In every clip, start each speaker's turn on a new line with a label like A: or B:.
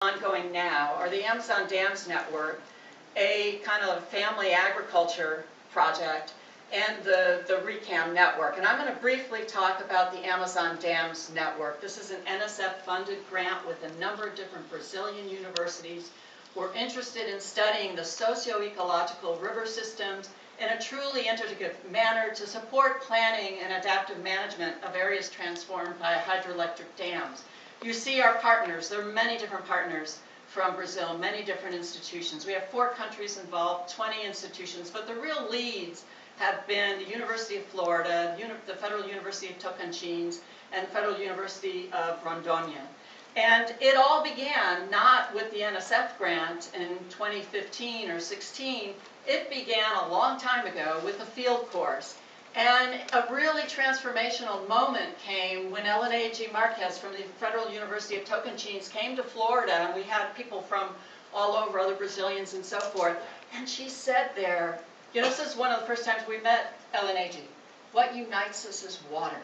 A: ongoing now are the Amazon Dams Network, a kind of family agriculture project, and the RECAM network. And I'm going to briefly talk about the Amazon Dams Network. This is an NSF-funded grant with a number of different Brazilian universities who are interested in studying the socio-ecological river systems in a truly integrative manner to support planning and adaptive management of areas transformed by hydroelectric dams. You see our partners. There are many different partners from Brazil, many different institutions. We have 4 countries involved, 20 institutions, but the real leads have been the University of Florida, the Federal University of Tocantins, and the Federal University of Rondônia. And it all began not with the NSF grant in 2015 or 16. It began a long time ago with a field course. And a really transformational moment came when Elena G. Marquez from the Federal University of Tocantins came to Florida, and we had people from all over, other Brazilians and so forth. And she said there, you know, this is one of the first times we met Elena G. What unites us is water.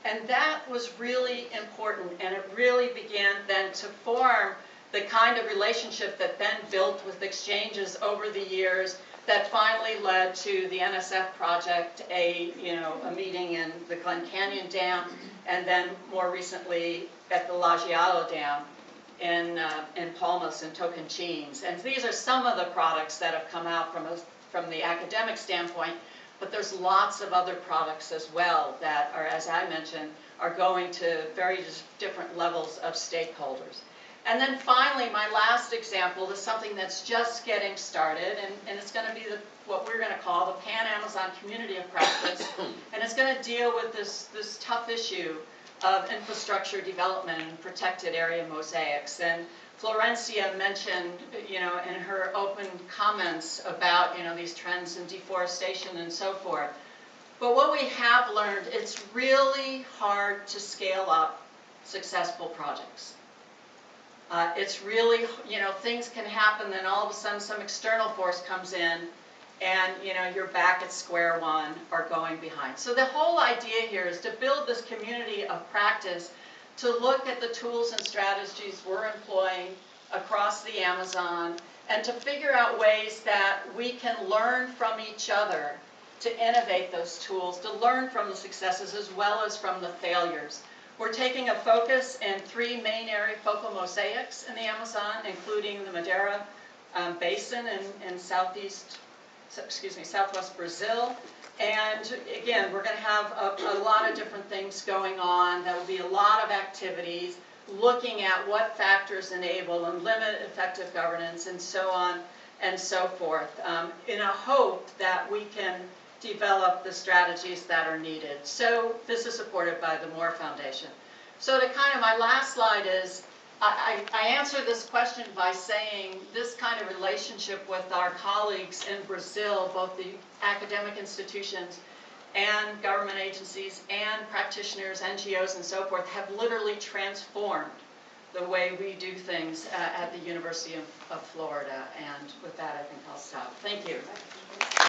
A: And that was really important, and it really began then to form the kind of relationship that then built with exchanges over the years that finally led to the NSF project, a meeting in the Glen Canyon Dam, and then more recently at the Lajeado Dam in Palmas and Tocantins. And these are some of the products that have come out from the academic standpoint, but there's lots of other products as well that are, as I mentioned, are going to very different levels of stakeholders. And then finally, my last example is something that's just getting started, and it's going to be what we're going to call the Pan-Amazon Community of Practice, and it's going to deal with this tough issue of infrastructure development and protected area mosaics. And Florencia mentioned, in her open comments about, these trends in deforestation and so forth. But what we have learned, it's really hard to scale up successful projects. It's really, things can happen, then all of a sudden some external force comes in, and, you're back at square one or going behind. So the whole idea here is to build this community of practice to look at the tools and strategies we're employing across the Amazon and to figure out ways that we can learn from each other to innovate those tools, to learn from the successes as well as from the failures. We're taking a focus in 3 main area focal mosaics in the Amazon, including the Madeira Basin in southwest Brazil. And again, we're going to have a lot of different things going on. There will be a lot of activities looking at what factors enable and limit effective governance and so on and so forth, in a hope that we can develop the strategies that are needed. So this is supported by the Moore Foundation. So my last slide is, I answer this question by saying this kind of relationship with our colleagues in Brazil, both the academic institutions and government agencies and practitioners, NGOs and so forth, have literally transformed the way we do things at the University of Florida. And with that, I think I'll stop. Thank you.